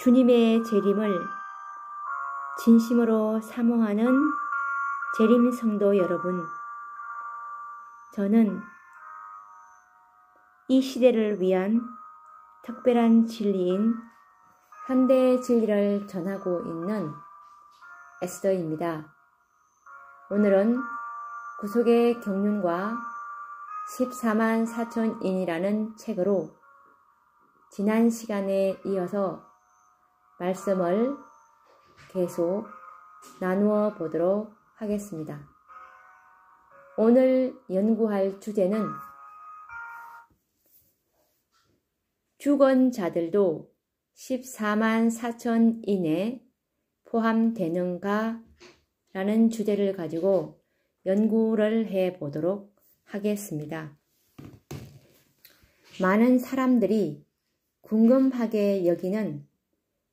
주님의 재림을 진심으로 사모하는 재림 성도 여러분, 저는 이 시대를 위한 특별한 진리인 현대의 진리를 전하고 있는 에스더입니다. 오늘은 구속의 경륜과 14만 4천인이라는 책으로 지난 시간에 이어서 말씀을 계속 나누어 보도록 하겠습니다. 오늘 연구할 주제는 죽은 자들도 14만 4천인에 포함되는가? 라는 주제를 가지고 연구를 해 보도록 하겠습니다. 많은 사람들이 궁금하게 여기는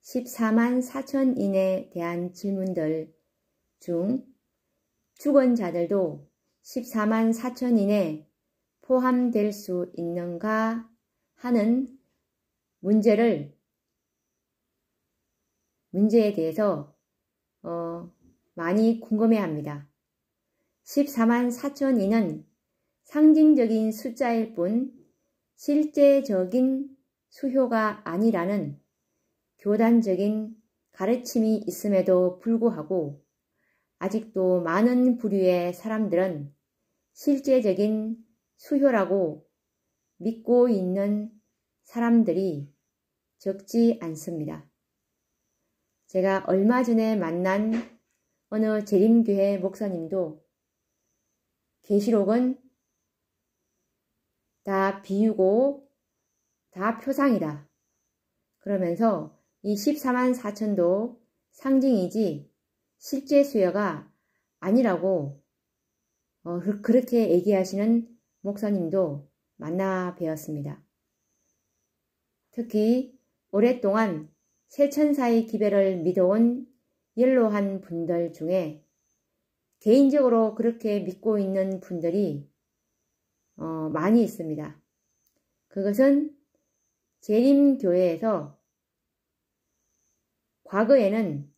14만 4천인에 대한 질문들 중 죽은 자들도 14만 4천인에 포함될 수 있는가 하는 문제에 대해서 많이 궁금해합니다. 14만 4천인은 상징적인 숫자일 뿐 실제적인 수효가 아니라는 교단적인 가르침이 있음에도 불구하고 아직도 많은 부류의 사람들은 실제적인 수효라고 믿고 있는 사람들이 적지 않습니다. 제가 얼마 전에 만난 어느 재림교회 목사님도 계시록은 다 비유고 다 표상이다. 그러면서 이 14만 4천도 상징이지 실제 수요가 아니라고 그렇게 얘기하시는 목사님도 만나 뵈었습니다. 특히 오랫동안 세천사의 기별을 믿어온 연로한 분들 중에 개인적으로 그렇게 믿고 있는 분들이 많이 있습니다. 그것은 재림교회에서 과거에는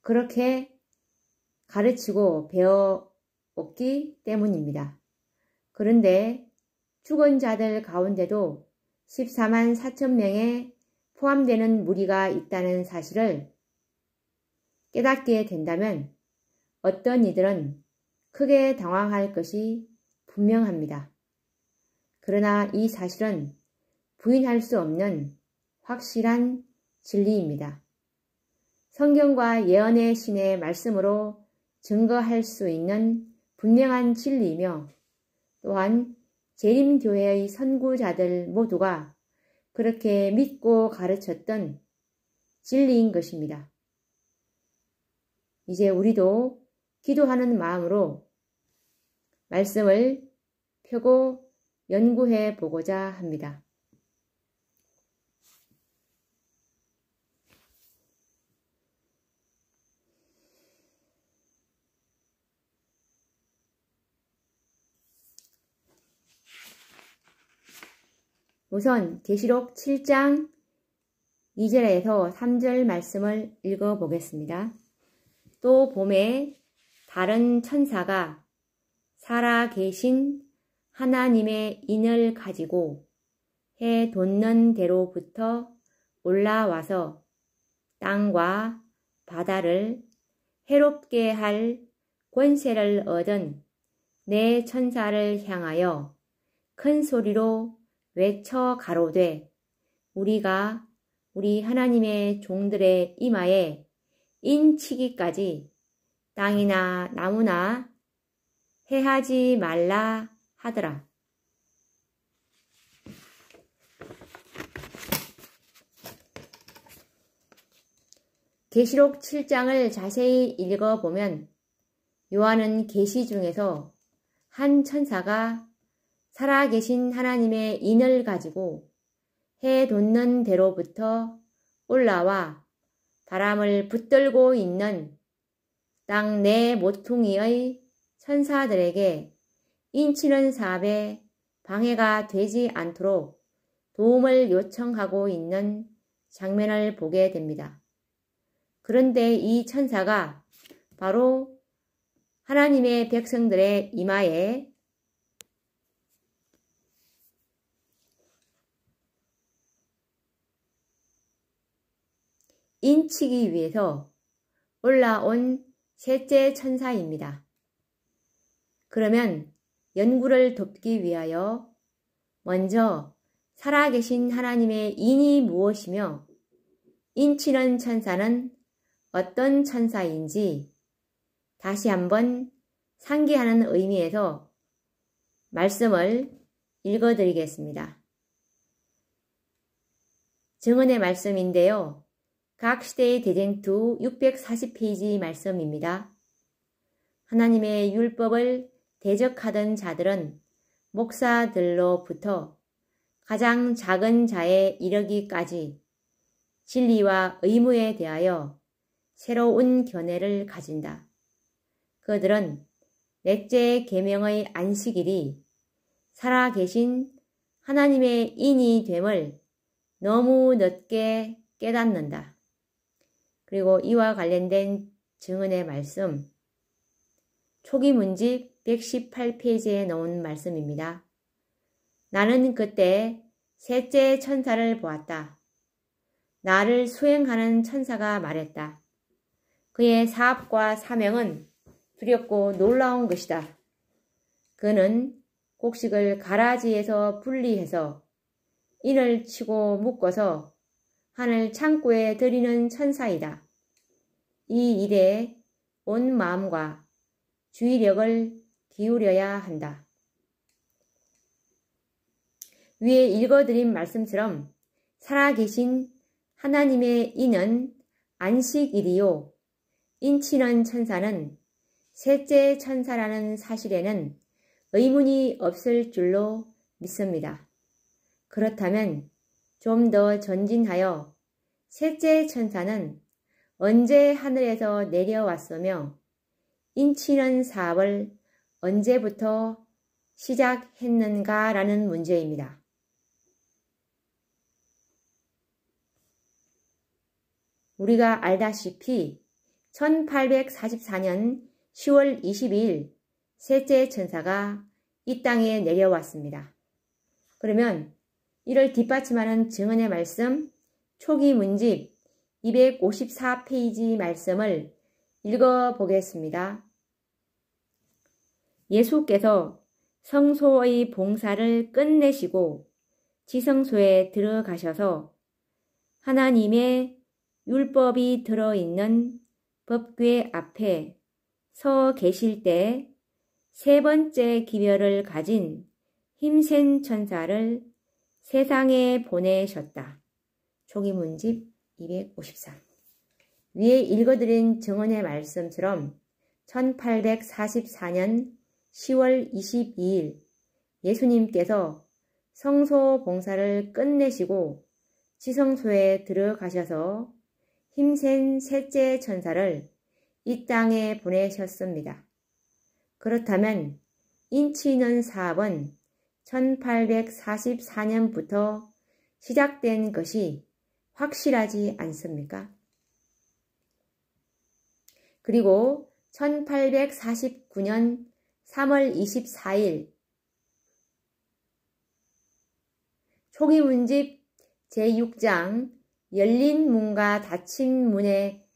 그렇게 가르치고 배워왔기 때문입니다. 그런데 죽은 자들 가운데도 14만 4천 명에 포함되는 무리가 있다는 사실을 깨닫게 된다면 어떤 이들은 크게 당황할 것이 분명합니다. 그러나 이 사실은 부인할 수 없는 확실한 진리입니다. 성경과 예언의 신의 말씀으로 증거할 수 있는 분명한 진리이며 또한 재림교회의 선구자들 모두가 그렇게 믿고 가르쳤던 진리인 것입니다. 이제 우리도 기도하는 마음으로 말씀을 펴고 연구해 보고자 합니다. 우선 계시록 7장 2절에서 3절 말씀을 읽어보겠습니다. 또 봄에 다른 천사가 살아계신 하나님의 인을 가지고 해 돋는 대로부터 올라와서 땅과 바다를 해롭게 할 권세를 얻은 네 천사를 향하여 큰 소리로 외쳐 가로되 우리가 우리 하나님의 종들의 이마에 인치기까지 땅이나 나무나 해하지 말라 하더라. 계시록 7장을 자세히 읽어보면 요한은 계시 중에서 한 천사가 살아계신 하나님의 인을 가지고 해 돋는 대로부터 올라와 바람을 붙들고 있는 땅 네 모퉁이의 천사들에게 인치는 사업에 방해가 되지 않도록 도움을 요청하고 있는 장면을 보게 됩니다. 그런데 이 천사가 바로 하나님의 백성들의 이마에 인치기 위해서 올라온 셋째 천사입니다. 그러면 연구를 돕기 위하여 먼저 살아계신 하나님의 인이 무엇이며 인치는 천사는 어떤 천사인지 다시 한번 상기하는 의미에서 말씀을 읽어드리겠습니다. 증언의 말씀인데요. 각 시대의 대쟁투 640페이지 말씀입니다. 하나님의 율법을 대적하던 자들은 목사들로부터 가장 작은 자에 이르기까지 진리와 의무에 대하여 새로운 견해를 가진다. 그들은 넷째 계명의 안식일이 살아계신 하나님의 인이 됨을 너무 늦게 깨닫는다. 그리고 이와 관련된 증언의 말씀, 초기 문집 118페이지에 넣은 말씀입니다. 나는 그때 셋째 천사를 보았다. 나를 수행하는 천사가 말했다. 그의 사업과 사명은 두렵고 놀라운 것이다. 그는 곡식을 가라지에서 분리해서 인을 치고 묶어서 하늘 창고에 들이는 천사이다. 이 일에 온 마음과 주의력을 기울여야 한다. 위에 읽어드린 말씀처럼 살아계신 하나님의 인은 안식일이요. 인치는 천사는 셋째 천사라는 사실에는 의문이 없을 줄로 믿습니다. 그렇다면 좀 더 전진하여 셋째 천사는 언제 하늘에서 내려왔으며 인치는 사업을 언제부터 시작했는가라는 문제입니다. 우리가 알다시피 1844년 10월 22일 셋째 천사가 이 땅에 내려왔습니다. 그러면 이를 뒷받침하는 증언의 말씀, 초기 문집 254페이지 말씀을 읽어보겠습니다. 예수께서 성소의 봉사를 끝내시고 지성소에 들어가셔서 하나님의 율법이 들어있는 법궤 앞에 서 계실 때 세 번째 기별을 가진 힘센 천사를 세상에 보내셨다. 초기 문집 253. 위에 읽어드린 증언의 말씀처럼 1844년 10월 22일 예수님께서 성소 봉사를 끝내시고 지성소에 들어가셔서 힘센 셋째 천사를 이 땅에 보내셨습니다. 그렇다면 인치는 사업은 1844년부터 시작된 것이 확실하지 않습니까? 그리고 1849년 3월 24일 초기 문집 제6장 열린 문과 닫힌 문에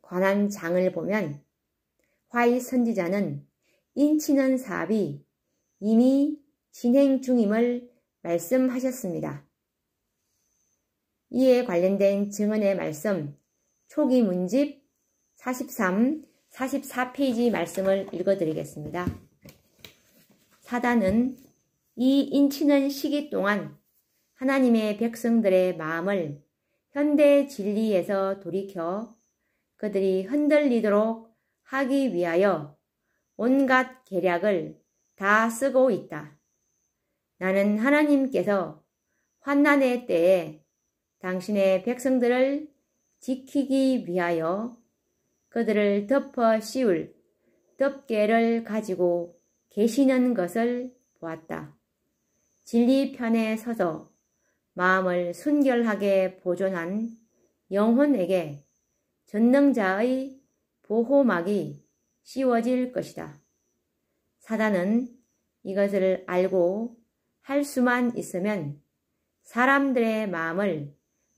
관한 장을 보면 화이 선지자는 인치는 사업이 이미 진행 중임을 말씀하셨습니다. 이에 관련된 증언의 말씀, 초기 문집 43, 44페이지 말씀을 읽어드리겠습니다. 사단은 이 인치는 시기 동안 하나님의 백성들의 마음을 현대 진리에서 돌이켜 그들이 흔들리도록 하기 위하여 온갖 계략을 다 쓰고 있다. 나는 하나님께서 환난의 때에 당신의 백성들을 지키기 위하여 그들을 덮어 씌울 덮개를 가지고 계시는 것을 보았다. 진리 편에 서서 마음을 순결하게 보존한 영혼에게 전능자의 보호막이 씌워질 것이다. 사단은 이것을 알고 할 수만 있으면 사람들의 마음을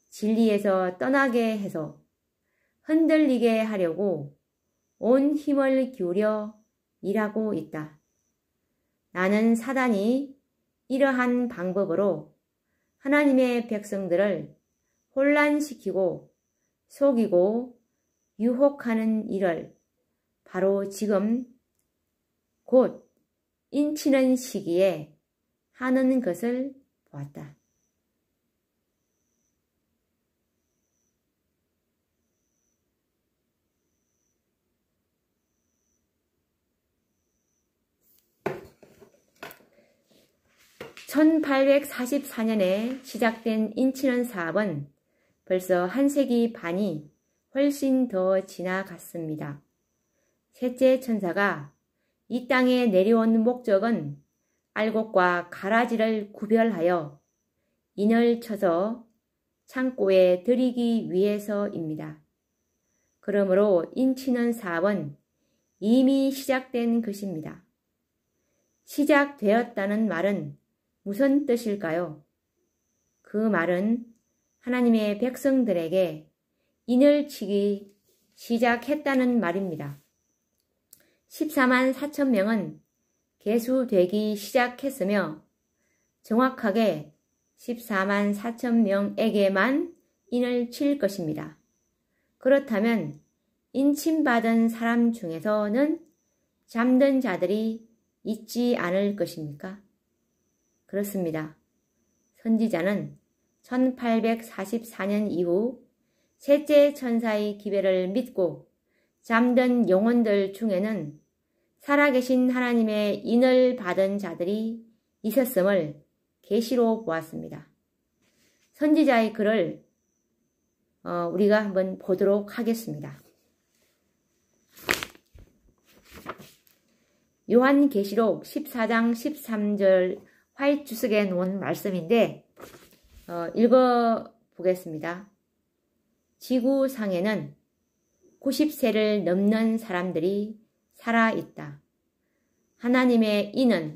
진리에서 떠나게 해서 흔들리게 하려고 온 힘을 기울여 일하고 있다. 나는 사단이 이러한 방법으로 하나님의 백성들을 혼란시키고 속이고 유혹하는 일을 바로 지금 곧 인치는 시기에 하는 것을 보았다. (1844년에) 시작된 인치는 사업은 벌써 한 세기 반이 훨씬 더 지나갔습니다. 셋째 천사가 이 땅에 내려온 목적은 알곡과 가라지를 구별하여 인을 쳐서 창고에 들이기 위해서입니다. 그러므로 인치는 사업은 이미 시작된 것입니다. 시작되었다는 말은 무슨 뜻일까요? 그 말은 하나님의 백성들에게 인을 치기 시작했다는 말입니다. 14만 4천 명은 계수되기 시작했으며 정확하게 14만 4천 명에게만 인을 칠 것입니다. 그렇다면 인침받은 사람 중에서는 잠든 자들이 있지 않을 것입니까? 그렇습니다. 선지자는 1844년 이후 셋째 천사의 기별을 믿고 잠든 영혼들 중에는 살아계신 하나님의 인을 받은 자들이 있었음을 계시로 보았습니다. 선지자의 글을 우리가 한번 보도록 하겠습니다. 요한계시록 14장 13절 화이트축에 놓은 말씀인데 읽어보겠습니다. 지구상에는 90세를 넘는 사람들이 살아있다. 하나님의 인은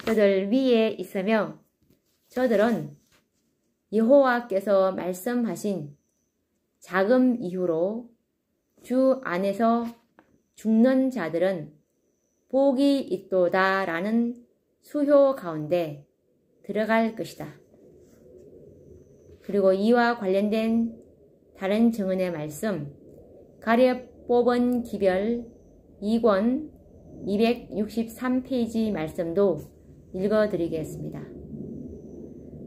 저들 위에 있으며 저들은 여호와께서 말씀하신 자금 이후로 주 안에서 죽는 자들은 복이 있도다 라는 수효 가운데 들어갈 것이다. 그리고 이와 관련된 다른 증언의 말씀 가려 뽑은 기별 2권 263페이지 말씀도 읽어드리겠습니다.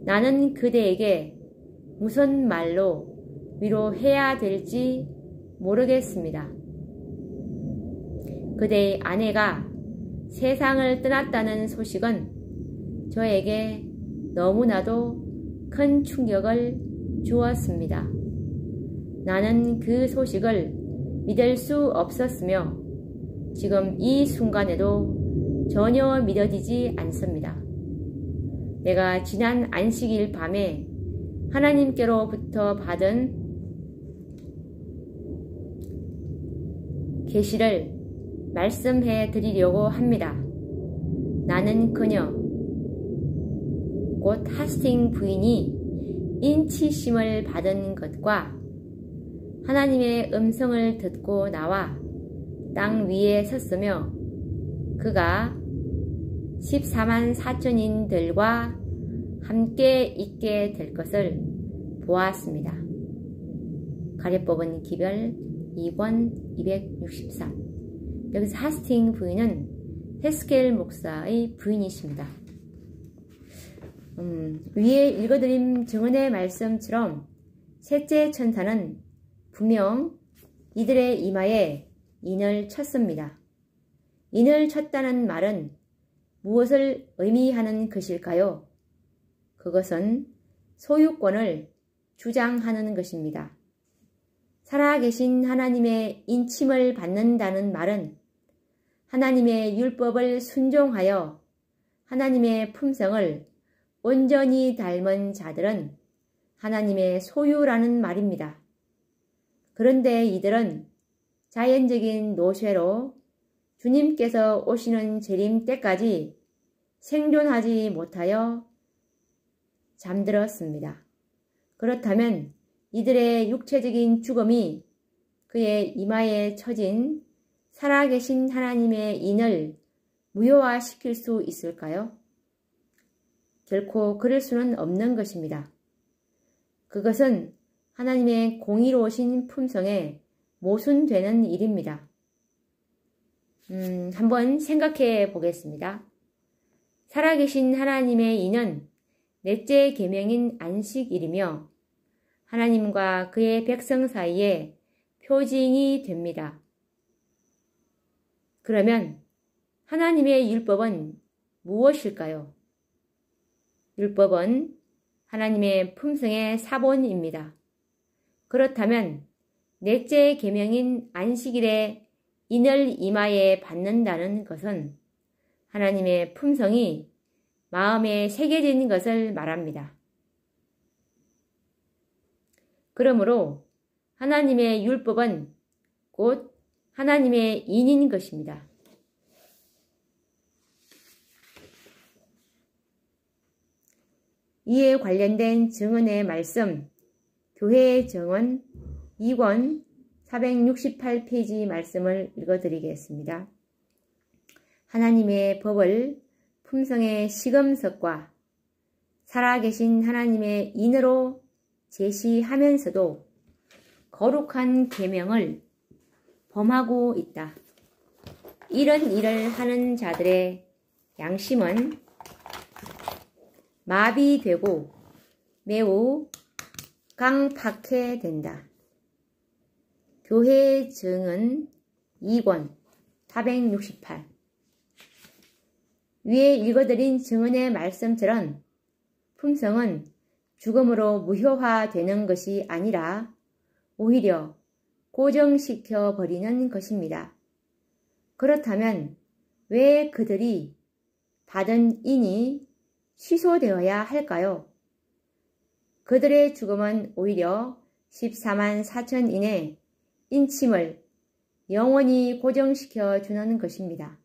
나는 그대에게 무슨 말로 위로해야 될지 모르겠습니다. 그대의 아내가 세상을 떠났다는 소식은 저에게 너무나도 큰 충격을 주었습니다. 나는 그 소식을 믿을 수 없었으며 지금 이 순간에도 전혀 믿어지지 않습니다. 내가 지난 안식일 밤에 하나님께로부터 받은 계시를 말씀해 드리려고 합니다. 나는 그녀, 곧 하스팅 부인이 인치심을 받은 것과 하나님의 음성을 듣고 나와 땅 위에 섰으며 그가 14만 4천인들과 함께 있게 될 것을 보았습니다. 가려 뽑은 기별 2권 263. 여기서 하스팅 부인은 헤스켈 목사의 부인이십니다. 위에 읽어드린 증언의 말씀처럼 셋째 천사는 분명 이들의 이마에 인을 쳤습니다. 인을 쳤다는 말은 무엇을 의미하는 것일까요? 그것은 소유권을 주장하는 것입니다. 살아계신 하나님의 인침을 받는다는 말은 하나님의 율법을 순종하여 하나님의 품성을 온전히 닮은 자들은 하나님의 소유라는 말입니다. 그런데 이들은 자연적인 노쇠로 주님께서 오시는 재림 때까지 생존하지 못하여 잠들었습니다. 그렇다면 이들의 육체적인 죽음이 그의 이마에 처진 살아계신 하나님의 인을 무효화시킬 수 있을까요? 결코 그럴 수는 없는 것입니다. 그것은 하나님의 공의로우신 품성에 모순되는 일입니다. 한번 생각해 보겠습니다. 살아계신 하나님의 인은 넷째 계명인 안식일이며 하나님과 그의 백성 사이에 표징이 됩니다. 그러면 하나님의 율법은 무엇일까요? 율법은 하나님의 품성의 사본입니다. 그렇다면 넷째 계명인 안식일에 인을 이마에 받는다는 것은 하나님의 품성이 마음에 새겨진 것을 말합니다. 그러므로 하나님의 율법은 곧 하나님의 인인 것입니다. 이에 관련된 증언의 말씀, 교회의 정언 2권 468페이지 말씀을 읽어드리겠습니다. 하나님의 법을 품성의 시금석과 살아계신 하나님의 인으로 제시하면서도 거룩한 계명을 범하고 있다. 이런 일을 하는 자들의 양심은 마비되고 매우 강팍해 된다. 교회의 증언 2권 468 위에 읽어드린 증언의 말씀처럼 품성은 죽음으로 무효화되는 것이 아니라 오히려 고정시켜 버리는 것입니다. 그렇다면 왜 그들이 받은 인이 취소되어야 할까요? 그들의 죽음은 오히려 14만 4천인의 인침을 영원히 고정시켜 주는 것입니다.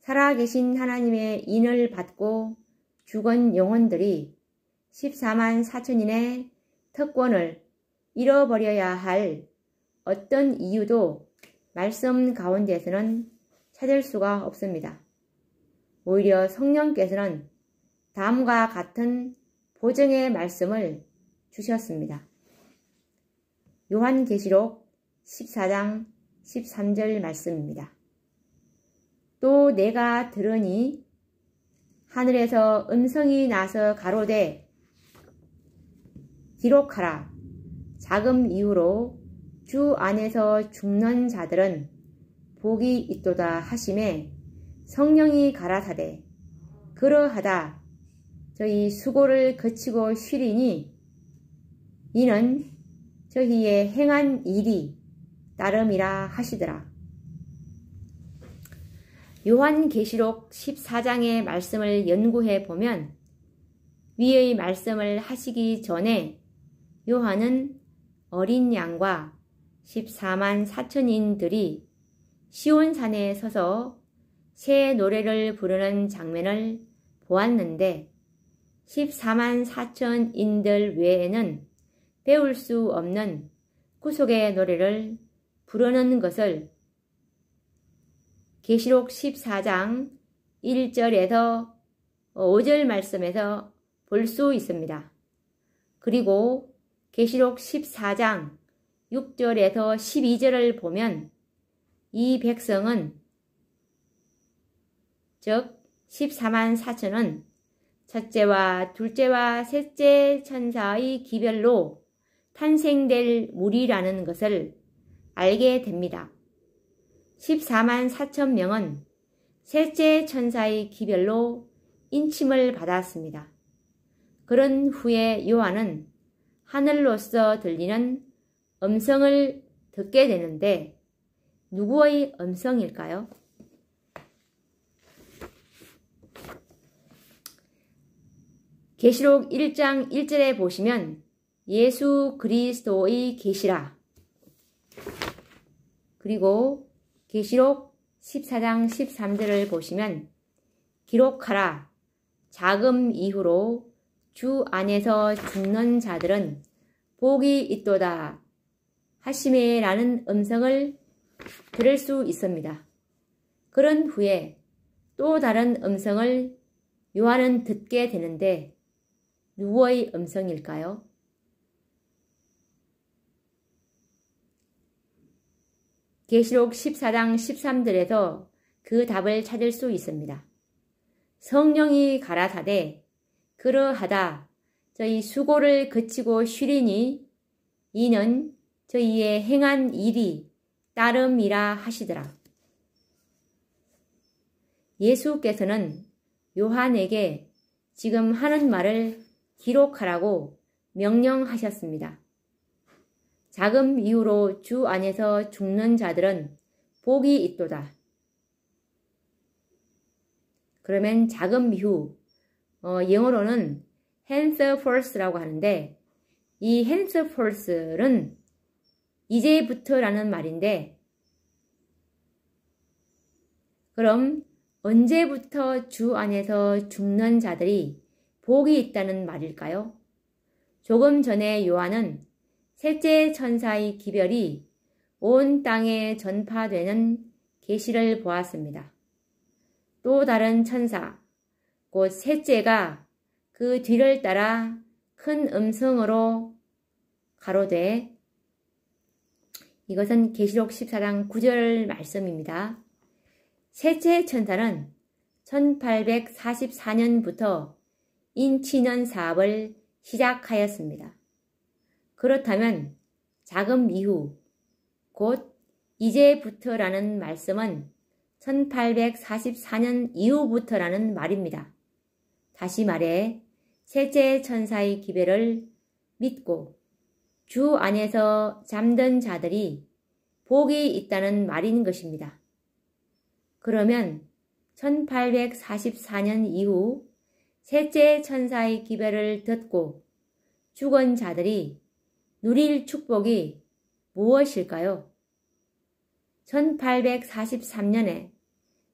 살아계신 하나님의 인을 받고 죽은 영혼들이 14만 4천인의 특권을 잃어버려야 할 어떤 이유도 말씀 가운데서는 찾을 수가 없습니다. 오히려 성령께서는 다음과 같은 보증의 말씀을 주셨습니다. 요한계시록 14장 13절 말씀입니다. 또 내가 들으니 하늘에서 음성이 나서 가로되 기록하라. 자금 이후로 주 안에서 죽는 자들은 복이 있도다 하심에 성령이 가라사대 그러하다 저희 수고를 그치고 쉬리니 이는 저희의 행한 일이 따름이라 하시더라. 요한계시록 14장의 말씀을 연구해 보면 위의 말씀을 하시기 전에 요한은 어린 양과 14만 4천인들이 시온산에 서서 새 노래를 부르는 장면을 보았는데 14만 4천인들 외에는 배울 수 없는 구속의 노래를 부르는 것을 계시록 14장 1절에서 5절 말씀에서 볼 수 있습니다. 그리고 계시록 14장 6절에서 12절을 보면 이 백성은 즉 14만 4천은 첫째와 둘째와 셋째 천사의 기별로 탄생될 무리라는 것을 알게 됩니다. 14만 4천 명은 셋째 천사의 기별로 인침을 받았습니다. 그런 후에 요한은 하늘로서 들리는 음성을 듣게 되는데 누구의 계시록 1장 1절에 보시면 예수 그리스도의 계시라. 그리고 계시록 14장 13절을 보시면 기록하라. 자금 이후로 주 안에서 죽는 자들은 복이 있도다 하시매라는 음성을 들을 수 있습니다. 그런 후에 또 다른 음성을 요한은 듣게 되는데 누구의 음성일까요? 계시록 14장 13절에서 그 답을 찾을 수 있습니다. 성령이 가라사대 그러하다 저희 수고를 그치고 쉬리니 이는 저희의 행한 일이 따름이라 하시더라. 예수께서는 요한에게 지금 하는 말을 기록하라고 명령하셨습니다. 자금 이후로 주 안에서 죽는 자들은 복이 있도다. 그러면 자금 이후, 영어로는 henceforth라고 하는데 이 henceforth는 이제부터라는 말인데 그럼 언제부터 주 안에서 죽는 자들이 복이 있다는 말일까요? 조금 전에 요한은 셋째 천사의 기별이 온 땅에 전파되는 계시를 보았습니다. 또 다른 천사, 곧 셋째가 그 뒤를 따라 큰 음성으로 가로되 이것은 계시록 14장 9절 말씀입니다. 셋째 천사는 1844년부터 인치는 사업을 시작하였습니다. 그렇다면 자금 이후, 곧 이제부터라는 말씀은 1844년 이후부터라는 말입니다. 다시 말해 셋째 천사의 기별을 믿고 주 안에서 잠든 자들이 복이 있다는 말인 것입니다. 그러면 1844년 이후 셋째 천사의 기별을 듣고 죽은 자들이 누릴 축복이 무엇일까요? 1843년에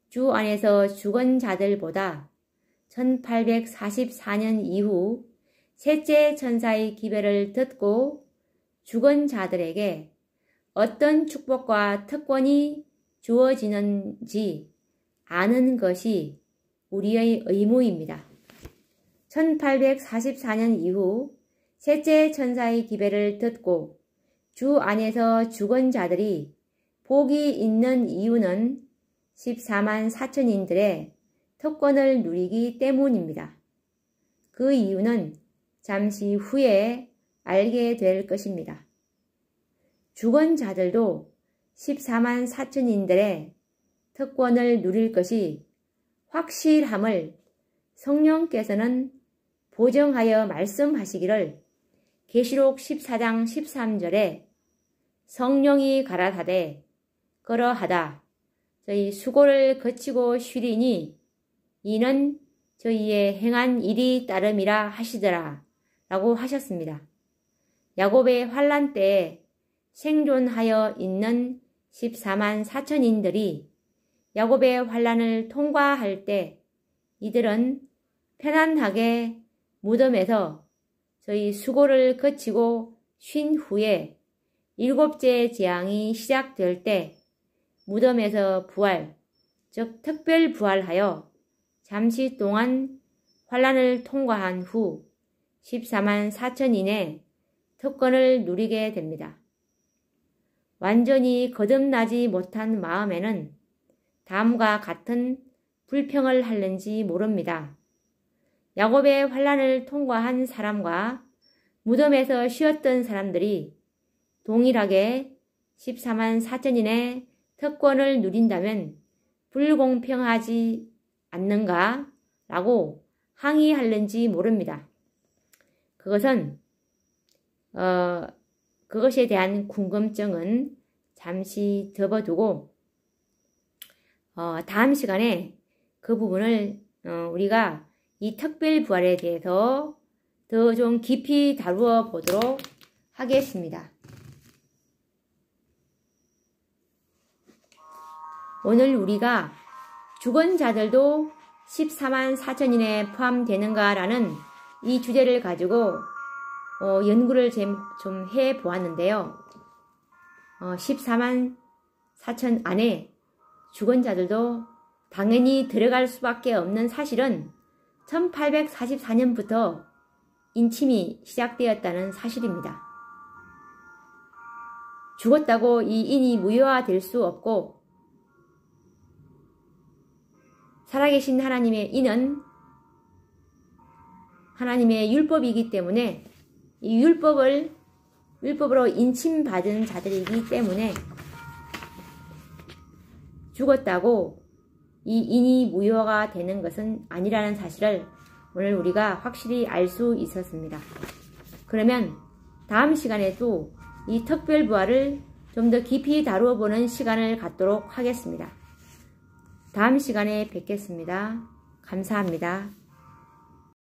주 안에서 죽은 자들보다 1844년 이후 셋째 천사의 기별을 듣고 죽은 자들에게 어떤 축복과 특권이 주어지는지 아는 것이 우리의 의무입니다. 1844년 이후 셋째 천사의 기별을 듣고 주 안에서 죽은 자들이 복이 있는 이유는 14만 4천인들의 특권을 누리기 때문입니다. 그 이유는 잠시 후에 알게 될 것입니다. 죽은 자들도 14만 4천인들의 특권을 누릴 것이 확실함을 성령께서는 보정하여 말씀하시기를 계시록 14장 13절에 성령이 가라사대 그러하다 저희 수고를 거치고 쉬리니 이는 저희의 행한 일이 따름이라 하시더라 라고 하셨습니다. 야곱의 환난 때에 생존하여 있는 14만 4천인들이 야곱의 환난을 통과할 때 이들은 편안하게 무덤에서 저희 수고를 거치고 쉰 후에 일곱째 재앙이 시작될 때 무덤에서 부활, 즉 특별 부활하여 잠시 동안 환난을 통과한 후 14만 4천인의 특권을 누리게 됩니다. 완전히 거듭나지 못한 마음에는 다음과 같은 불평을 하는지 모릅니다. 야곱의 환난을 통과한 사람과 무덤에서 쉬었던 사람들이 동일하게 14만 4천인의 특권을 누린다면 불공평하지 않는가? 라고 항의하는지 모릅니다. 그것에 대한 궁금증은 잠시 접어두고 다음 시간에 그 부분을 우리가 이 특별부활에 대해서 더 좀 깊이 다루어 보도록 하겠습니다. 오늘 우리가 죽은 자들도 14만 4천인에 포함되는가 라는 이 주제를 가지고 연구를 좀 해보았는데요. 14만 4천 안에 죽은 자들도 당연히 들어갈 수밖에 없는 사실은 1844년부터 인침이 시작되었다는 사실입니다. 죽었다고 이 인이 무효화될 수 없고 살아계신 하나님의 인은 하나님의 율법이기 때문에 이 율법으로 인침받은 자들이기 때문에 죽었다고 이 인이 무효가 되는 것은 아니라는 사실을 오늘 우리가 확실히 알 수 있었습니다. 그러면 다음 시간에도 이 특별부활을 좀 더 깊이 다루어 보는 시간을 갖도록 하겠습니다. 다음 시간에 뵙겠습니다. 감사합니다.